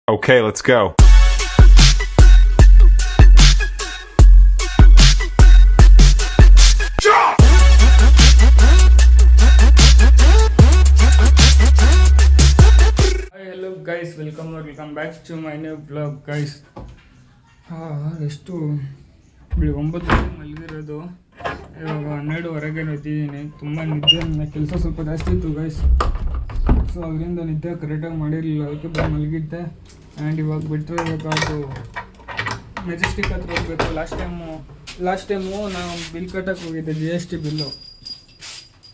Okay, let's go. Hello guys, welcome back to my new vlog guys. ಎಷ್ಟು 9 ಮಲಗಿರೋದು, ಇವಾಗ 12:30 ಎದ್ದಿದ್ದೀನಿ. ತುಂಬ ನಿದ್ದೆ, ನನ್ನ ಕೆಲಸ ಸ್ವಲ್ಪ ಜಾಸ್ತಿ ಇತ್ತು ಗೈಸ್. ಸೊ ಅದರಿಂದ ನಿದ್ದೆ ಕರೆಕ್ಟಾಗಿ ಮಾಡಿರಲಿಲ್ಲ, ಅದಕ್ಕೆ ಬಂದು ಮಲಗಿದ್ದೆ. ಆ್ಯಂಡ್ ಇವಾಗ ಬಿಟ್ಟರೆ ಅದು ಮೆಜೆಸ್ಟಿಕ್ ಹತ್ರ ಹೋಗಬೇಕು. ಲಾಸ್ಟ್ ಟೈಮು ನಾನು ಬಿಲ್ ಕಟ್ಟಕ್ಕೆ ಹೋಗಿದ್ದೆ, GST ಬಿಲ್ಲು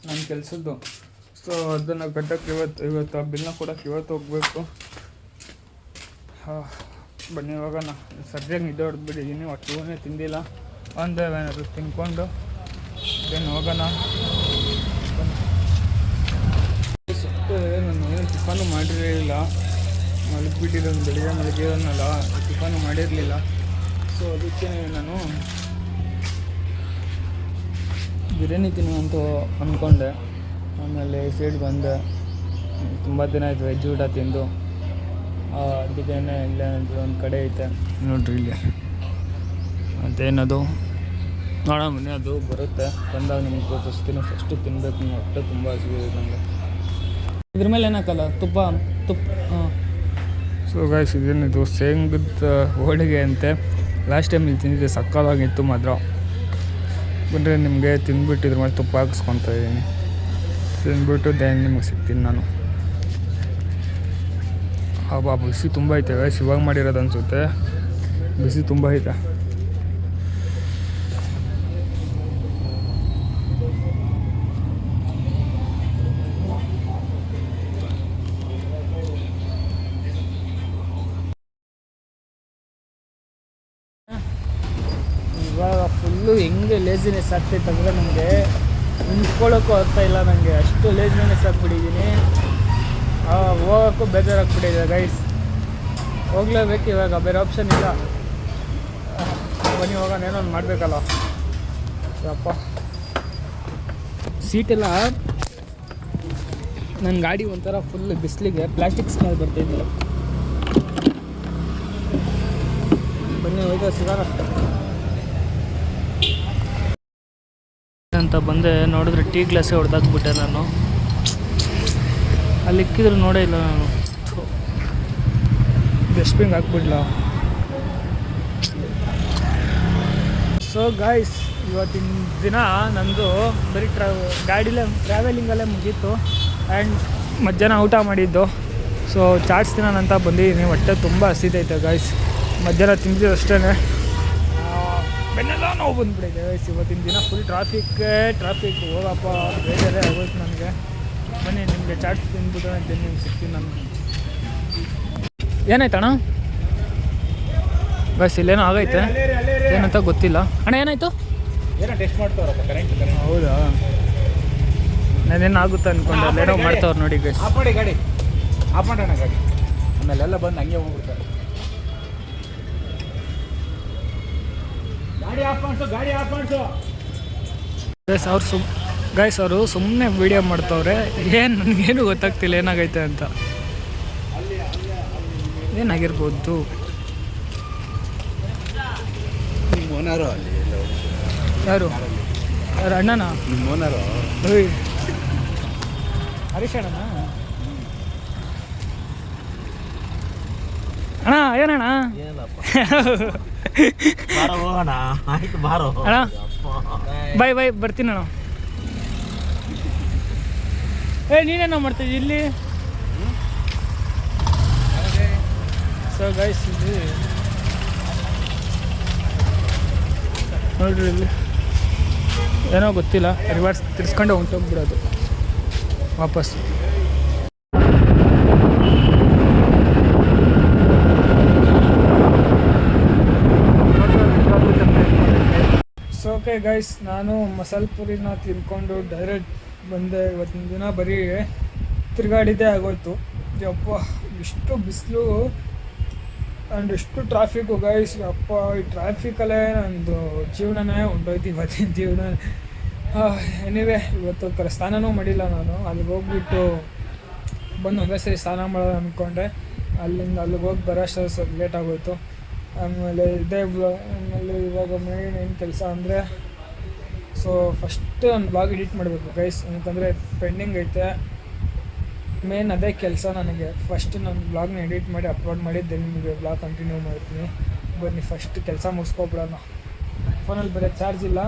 ನನ್ನ ಕೆಲಸದ್ದು. ಸೊ ಅದನ್ನು ಕಟ್ಟಕ್ಕೆ ಇವತ್ತು ಆ ಬಿಲ್ನ ಕೊಡೋಕ್ಕೆ ಇವತ್ತು ಹೋಗಬೇಕು. ಬನ್ನಿ ಹೋಗೋಣ. ಸರಿಯಾಗಿ ನಿದ್ದೆ ಹೊಡೆದ್ಬಿಟ್ಟಿದ್ದೀನಿ, ಒಟ್ಟುನೇ ತಿಂದಿಲ್ಲ. ಏನಾದ್ರು ತಿನ್ಕೊಂಡು ಏನು ಹೋಗೋಣ. ನಾನು ಏನು ಟಿಫಾನು ಮಾಡಿರಲಿಲ್ಲ, ಮಲಗಿಬಿಟ್ಟಿರೋದು, ಬೆಳಿಗ್ಗೆ ಮಲಗಿರೋನಲ್ಲ, ಟಿಫಾನು ಮಾಡಿರಲಿಲ್ಲ. ಸೊ ಅದಕ್ಕೆ ನಾನು ಬಿರಿಯಾನಿ ತಿನ್ನುವಂತ ಅಂದ್ಕೊಂಡೆ. ಆಮೇಲೆ ಸೈಡ್ ಬಂದೆ, ತುಂಬ ದಿನ ಆಯಿತು ವೆಜ್ ಊಟ ತಿಂದು. ಅದಕ್ಕೆ ಇಲ್ಲೇ ಒಂದು ಕಡೆ ಐತೆ ನೋಡ್ರಿ, ಇಲ್ಲಿ ಮತ್ತೇನದು ನೋಡೋ ಮನೆ, ಅದು ಬರುತ್ತೆ, ಬಂದಾಗ ನಿಮ್ಗೆ ತೋರಿಸ್ತೀನಿ. ಫಸ್ಟು ತಿನ್ನಬೇಕು, ನೀವು ಹೊಟ್ಟೆ ತುಂಬ ಹಸಿವಿದೆ ನನಗೆ. ಇದ್ರ ಮೇಲೆ ಏನಾಕಲ್ಲ, ತುಪ್ಪ. ಸೊ ಗಾಯ್ಸ್, ಇದೇನಿದು ಶೇಂಗದ ಹೋಳಿಗೆ ಅಂತೆ. ಲಾಸ್ಟ್ ಟೈಮ್ ಇಲ್ಲಿ ತಿಂದಿದ್ದೆ, ಸಕ್ಕತ್ತಾಗಿತ್ತು ಮಾತ್ರ. ಬಂದರೆ ನಿಮಗೆ ತಿಂದ್ಬಿಟ್ಟು ಇದ್ರ ಮೇಲೆ ತುಪ್ಪ ಹಾಕಿಸ್ಕೊತಾ ಇದ್ದೀನಿ. ತಿಂದ್ಬಿಟ್ಟು ದೆನ್ ನಿಮಗೆ ಸಿಗ್ತೀನಿ ನಾನು. ಬಿಸಿ ತುಂಬ ಐತೆ ಗೈಸ್, ಇವಾಗ ಮಾಡಿರೋದು ಅನಿಸುತ್ತೆ. ಬಿಸಿ ತುಂಬ ಐತೆ. ಇವಾಗ ಫುಲ್ಲು ಹೆಂಗೆ ಲೇಜಿನೆಸ್ ಆಗ್ತೈತೆ ಅಂದರೆ ನನಗೆ ನಿಂತ್ಕೊಳ್ಳೋಕ್ಕೂ ಆಗ್ತಾ ಇಲ್ಲ. ನನಗೆ ಅಷ್ಟು ಲೇಜಿನೆಸ್ ಆಗಿಬಿಟ್ಟಿದ್ದೀನಿ. ಹೋಗೋಕ್ಕೂ ಬೇಜಾರಾಗ್ಬಿಟ್ಟಿದೆ ಗೈಸ್. ಹೋಗ್ಲೇಬೇಕು ಇವಾಗ, ಬೇರೆ ಆಪ್ಷನ್ ಇಲ್ಲ. ಬನ್ನಿ ಹೋಗೋಣ, ಏನೋ ಒಂದು ಮಾಡಬೇಕಲ್ಲ. ಅಪ್ಪ ಸೀಟೆಲ್ಲ, ನನ್ನ ಗಾಡಿ ಒಂಥರ ಫುಲ್ ಬಿಸಿಲಿಗೆ ಪ್ಲಾಸ್ಟಿಕ್ ಸ್ಮೆಲ್ ಬರ್ತಾಯಿದ್ದೆ. ಬನ್ನಿ ಹೋಯ್ತಾ ಸಿಗೋಣ ಅಂತ ಬಂದೆ. ನೋಡಿದ್ರೆ ಟೀ ಗ್ಲಾಸೇ ಹೊಡೆದಾಕ್ಬಿಟ್ಟೆ ನಾನು. ಅಲ್ಲಿ ಇಕ್ಕಿದ್ರು ನೋಡೇ ಇಲ್ಲ ನಾನು. ಡಸ್ಟ್ಬಿನ್ಗೆ ಹಾಕ್ಬಿಡ್ಲ. ಸೊ ಗಾಯ್ಸ್, ಇವತ್ತಿನ ದಿನ ನಂದು ಬರೀ ಗಾಡಿಲೇ ಟ್ರಾವೆಲಿಂಗಲ್ಲೇ ಮುಗೀತು. ಆ್ಯಂಡ್ ಮಧ್ಯಾಹ್ನ ಊಟ ಮಾಡಿದ್ದು. ಸೊ ಚಾಟ್ಸ್ ತಿನ್ನೋಣ ಅಂತ ಬಂದಿದ್ದೀನಿ. ಹೊಟ್ಟೆ ತುಂಬ ಹಸಿದೈತೆ ಗಾಯ್ಸ್. ಮಧ್ಯಾಹ್ನ ತಿಂದಿದ್ದು ಅಷ್ಟೇ, ಬೆನ್ನೆಲ್ಲ ನೋವು ಬಂದುಬಿಟ್ಟಿದೆ ಗೈಸ್. ಇವತ್ತಿನ ದಿನ ಫುಲ್ ಟ್ರಾಫಿಕ್ ಹೋಗಪ್ಪ, ಬೇಜಾರೇ ಆಗೋಯ್ತು ನನಗೆ. ಬನ್ನಿ ನಿಮಗೆ ಚಾಟ್ಸ್ ತಿಂದ್ಬಿಟ್ಟು ನಿಮ್ಗೆ ಸಿಗ್ತೀನಿ ನಾನು. ಏನಾಯ್ತಣ್ಣ ಗೈಸ್? ಇಲ್ಲೇನೋ ಆಗೈತೆ, ಏನಂತ ಗೊತ್ತಿಲ್ಲ ಅಣ್ಣ. ಏನಾಯಿತು? ಏನೋ ಟೆಸ್ಟ್ ಮಾಡ್ತಾವ್ರಪ್ಪ, ಕರೆಂಟ್. ಹೌದಾ? ನಾನೇನು ಆಗುತ್ತೆ ಅಂದ್ಕೊಂಡೆ, ಅಲ್ಲೇನೋ ಮಾಡ್ತಾವ್ರು ನೋಡಿ ಗೈಸ್. ಆಫ್ ಮಾಡಿ ಗಾಡಿ, ಆಫ್ ಮಾಡೋಣ ಗಾಡಿ. ಆಮೇಲೆ ಎಲ್ಲ ಬಂದು ಹಂಗೆ ಹೋಗ್ಬಿಡ್ತಾರೆ. ಗಾಡಿ ಆಫ್ ಮಾಡಿಸು. ಗೈಸ್ ಅವರು ಸುಮ್ಮನೆ ವೀಡಿಯೋ ಮಾಡ್ತವ್ರೆ. ಏನು ನನಗೇನು ಗೊತ್ತಾಗ್ತಿಲ್ಲ ಏನಾಗೈತೆ ಅಂತ. ಏನಾಗಿರ್ಬೋದು? ಓನರು ಅಲ್ಲಿ ಯಾರು ಅಣ್ಣನಾ? ನಿಮ್ಮ ಓನರು ಹರೀಶ್ ಅಣ್ಣನ? ಅಣ್ಣ ಏನಣ್ಣ? ಹೋಗೋಣ, ಆಯ್ತು ಬಾರೋ ಅಣ್ಣ. ಬಾಯ್ ಬರ್ತೀನಿ ಅಣ್ಣ. ನೀನೇನೋ ಮಾಡ್ತಿದ್ದಿ ಇಲ್ಲಿ? ಸೊ ಗೈಸ್, ಇಲ್ಲಿ ನೋಡ್ರಿ, ಇಲ್ಲಿ ಏನೋ ಗೊತ್ತಿಲ್ಲ, ರಿವರ್ಸ್ ತಿರ್ಸ್ಕೊಂಡು ಹೊಂಟೋಗ್ಬಿಡೋದು ವಾಪಸ್. ಸೊ ಓಕೆ ಗೈಸ್, ನಾನು ಮಸಾಲೆ ಪೂರಿನ ತಿನ್ಕೊಂಡು ಡೈರೆಕ್ಟ್ ಬಂದೆ. ಇವತ್ತಿನ ದಿನ ಬರೀ ತಿರುಗಾಡಿದ್ದೇ ಆಗೋಯ್ತು. ಅಪ್ಪ ಎಷ್ಟು ಬಿಸಿಲು ಆ್ಯಂಡ್ ಎಷ್ಟು ಟ್ರಾಫಿಕ್ಕು ಗೈಸ್. ಅಪ್ಪ ಈ ಟ್ರಾಫಿಕಲ್ಲೇ ನಂದು ಜೀವನನೇ ಹೊಂಟೋಯ್ತು ಇವತ್ತಿನ ಜೀವನ. ಎನಿವೆ, ಇವತ್ತು ಸ್ನಾನನೂ ಮಾಡಿಲ್ಲ ನಾನು. ಅಲ್ಲಿಗೆ ಹೋಗ್ಬಿಟ್ಟು ಬಂದು ಒಂದೇ ಸರಿ ಸ್ನಾನ ಮಾಡೋದು ಅಂದ್ಕೊಂಡೆ. ಅಲ್ಲಿಂದ ಅಲ್ಲಿಗೆ ಹೋಗಿ ಬರೋಷ್ಟು ಸ್ವಲ್ಪ ಲೇಟ್ ಆಗೋಯ್ತು. ಆಮೇಲೆ ಆಮೇಲೆ ಇವಾಗ ಮೇನ್ ಏನು ಕೆಲಸ ಅಂದರೆ ಸೊ ಫಸ್ಟ್ ಒಂದು ಬ್ಲಾಗ್ ಎಡಿಟ್ ಮಾಡಬೇಕು ಗೈಸ್, ಅಂತಂದರೆ ಪೆಂಡಿಂಗ್ ಐತೆ. ಮೇನ್ ಅದೇ ಕೆಲಸ ನನಗೆ. ಫಸ್ಟ್ ನಾನು ಬ್ಲಾಗ್ನ ಎಡಿಟ್ ಮಾಡಿ ಅಪ್ಲೋಡ್ ಮಾಡಿದ್ದೆ, ನಿಮಗೆ ಬ್ಲಾಗ್ ಕಂಟಿನ್ಯೂ ಮಾಡ್ತೀನಿ. ಬನ್ನಿ ಫಸ್ಟ್ ಕೆಲಸ ಮುಗಿಸ್ಕೊಬಿಡೋಣ. ಫೋನಲ್ಲಿ ಬರೀ ಚಾರ್ಜ್ ಇಲ್ಲ,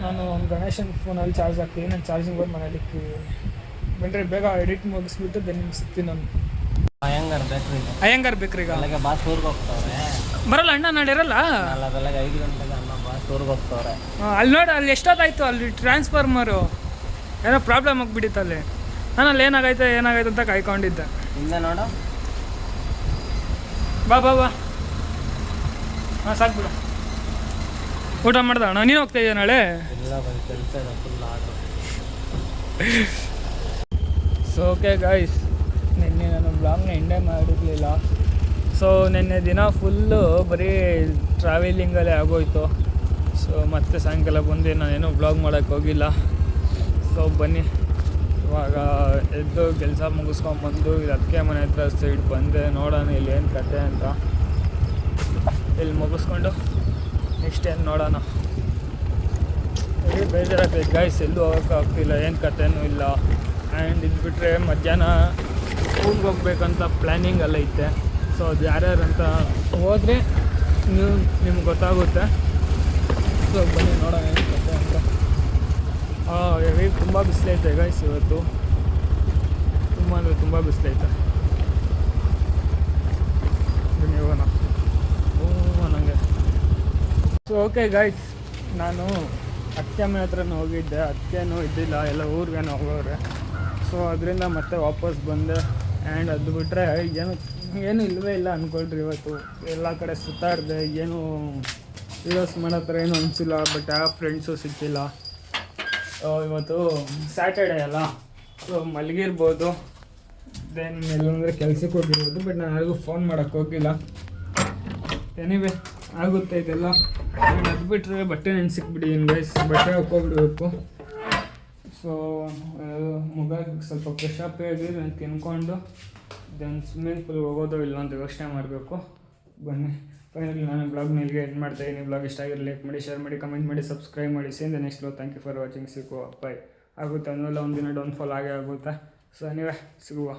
ನಾನು ಒಂದು ಗಣೇಶನ ಫೋನಲ್ಲಿ ಚಾರ್ಜ್ ಹಾಕ್ತೀನಿ. ನಾನು ಚಾರ್ಜಿಂಗ್ ಹೋಗಿ ಮನೇಲಿ ಬಂದರೆ ಬೇಗ ಎಡಿಟ್ ಮುಗಿಸ್ಬಿಟ್ಟು ನಿಮ್ಗೆ ಸಿಗ್ತೀನಿ ನಾನು. ಅಯ್ಯಂಗಾರ್ ಬೇಕ್ರಿಗ ಬಾಸ್ ಊರಿಗೆ ಹೋಗ್ತವ್ರೆ, ಬರಲ್ಲ ಅಣ್ಣ, ನಾಳೆ ಇರಲ್ಲ. 5 ಗಂಟೆಗೆ ಅಮ್ಮ ಬಾಸ್ ಊರಿಗೆ ಹೋಗ್ತವ್ರೆ. ಅಲ್ಲಿ ನೋಡಿ, ಅಲ್ಲಿ ಎಷ್ಟೊತ್ತಾಯ್ತು, ಅಲ್ಲಿ ಟ್ರಾನ್ಸ್ಫಾರ್ಮರು ಏನೋ ಪ್ರಾಬ್ಲಮ್ ಆಗಿಬಿಟ್ಟಿತ್ತು ಅಲ್ಲಿ. ನಾನು ಅಲ್ಲಿ ಏನಾಗೈತೆ ಅಂತ ಕಾಯ್ಕೊಂಡಿದ್ದೆ. ಹಿಂದೆ ನೋಡು, ಬಾ ಬಾ ಬಾ. ಹಾಂ ಸಾಕ್ಬಿಡು. ಊಟ ಮಾಡ್ದ ಅಣ್ಣ? ನೀನು ಹೋಗ್ತಾ ಇದೆಯಾ ನಾಳೆ? ಇಲ್ಲ, ಬಂದು ಕೆಲಸ ಇದೆ full order. So okay guys, ನಿನ್ನೆ ನಾನು ಬ್ಲಾಗ್ನ ಎಂಡೇ ಮಾಡಿರಲಿಲ್ಲ. ಸೊ ನಿನ್ನೆ ದಿನ ಫುಲ್ಲು ಬರೀ ಟ್ರಾವೆಲಿಂಗಲ್ಲೇ ಆಗೋಯ್ತು. ಸೊ ಮತ್ತೆ ಸಾಯಂಕಾಲ ಬಂದು ನಾನೇನು ಬ್ಲಾಗ್ ಮಾಡೋಕ್ಕೆ ಹೋಗಿಲ್ಲ. ಸೊ ಬನ್ನಿ ಇವಾಗ ಎದ್ದು ಕೆಲಸ ಮುಗಿಸ್ಕೊಂಡ್ಬಂದು ಇಲ್ಲಿ ಅದಕ್ಕೆ ಮನೆ ಹತ್ರ ಸೈಡ್ ಬಂದೆ, ನೋಡೋಣ ಇಲ್ಲಿ ಏನು ಕತೆ ಅಂತ. ಇಲ್ಲಿ ಮುಗಿಸ್ಕೊಂಡು ನೆಕ್ಸ್ಟ್ ಏನು ನೋಡೋಣ. ಬರೀ ಬೇಜಾರಾಗ್ತೈತೆ ಗಾಯ್ಸ್, ಎಲ್ಲೂ ಹೋಗೋಕೆ ಆಗ್ತಿಲ್ಲ, ಏನು ಕತೆನೂ ಇಲ್ಲ. ಆ್ಯಂಡ್ ಇದು ಬಿಟ್ಟರೆ ಮಧ್ಯಾಹ್ನ ಸ್ಕೂಲ್ಗೆ ಹೋಗ್ಬೇಕಂತ ಪ್ಲ್ಯಾನಿಂಗ್ ಎಲ್ಲ ಐತೆ. ಸೊ ಅದು ಯಾರ್ಯಾರು ಅಂತ ಹೋದರೆ ನಿಮ್ಗೆ ಗೊತ್ತಾಗುತ್ತೆ. ಸೊ ಬನ್ನಿ ನೋಡೋಣ ಏನು ಕತೆ ಅಂತ. ತುಂಬ ಬಿಸಿಲೈತೆ ಗೈಸ್ ಇವತ್ತು, ತುಂಬ ಅಂದರೆ ತುಂಬ ಬಿಸಿಲೈತೆ. ಬನ್ನಿ ಹೋಗೋಣ ನನಗೆ. ಸೊ ಓಕೆ ಗೈಸ್, ನಾನು ಅತ್ತೆ ಮನೆ ಹತ್ರನೂ ಹೋಗಿದ್ದೆ, ಅತ್ತೆನೂ ಇದ್ದಿಲ್ಲ, ಎಲ್ಲ ಊರಿಗೇನೋ ಹೋಗೋರೆ. ಸೊ ಅದರಿಂದ ಮತ್ತೆ ವಾಪಸ್ ಬಂದೆ. ಆ್ಯಂಡ್ ಅದು ಬಿಟ್ಟರೆ ಏನು ಇಲ್ಲವೇ ಇಲ್ಲ ಅಂದ್ಕೊಳ್ರಿ. ಇವತ್ತು ಎಲ್ಲ ಕಡೆ ಸುತ್ತಾಡಿದೆ, ಏನು ವೀಡಿಯೋಸ್ ಮಾಡೋ ಥರ ಏನೂ ಅನಿಸಿಲ್ಲ. ಬಟ್ ಯಾವ ಫ್ರೆಂಡ್ಸು ಸಿಕ್ಕಿಲ್ಲ. ಇವತ್ತು ಸ್ಯಾಟರ್ಡೇ ಅಲ್ಲ, ಸೊ ಮಲಗಿರ್ಬೋದು, ದೆನ್ ಎಲ್ಲಂದರೆ ಕೆಲ್ಸಕ್ಕೆ ಹೋಗಿರ್ಬೋದು. ಬಟ್ ನಾನು ಯಾರಿಗೂ ಫೋನ್ ಮಾಡೋಕ್ಕೆ ಹೋಗಿಲ್ಲ. ಎನಿವೆ ಆಗುತ್ತೆ ಇದೆಲ್ಲ. ಅದು ಬಿಟ್ಟರೆ ಬಟ್ಟೆ ನೆನ್ಸಿಕ್ಬಿಟ್ಟಿದ್ದೀನಿ ಗೈಸ್, ಬಟ್ಟೆ ಹಾಕ್ಕೊಬಿಡ್ಬೇಕು. ಸೊ ಮುಗ ಸ್ವಲ್ಪ ಫ್ರೆಶ್ ಅಪ್ ಆಗಿ ನಾನು ತಿನ್ಕೊಂಡು ದೆನ್ ಸ್ವಿಮ್ಮಿಂಗ್ ಪೂಲ್ ಹೋಗೋದು ಇಲ್ಲ ಅಂತ ಯೋಚನೆ ಮಾಡಬೇಕು. ಬನ್ನಿ ಫೈನಲಿ ನಾನು ಬ್ಲಾಗ್ನ ಇಲ್ಲಿಗೆ ಎಂಡ್ ಮಾಡ್ತಾಯಿದ್ದೀನಿ. ಬ್ಲಾಗ್ ಇಷ್ಟ ಆಗಿರೋ ಲೈಕ್ ಮಾಡಿ, ಶೇರ್ ಮಾಡಿ, ಕಮೆಂಟ್ ಮಾಡಿ, ಸಬ್ಸ್ಕ್ರೈಬ್ ಮಾಡಿ. Same the next blog. Thank you for watching. ಸಿಗುವ ಬಾಯ್. ಆಗುತ್ತೆ ಅನ್ನೋಲ್ಲ, ಒಂದಿನ ಡೌನ್ಫಾಲ್ ಆಗೇ ಆಗುತ್ತೆ. ಸೊ ನೀವೇ ಸಿಗುವ.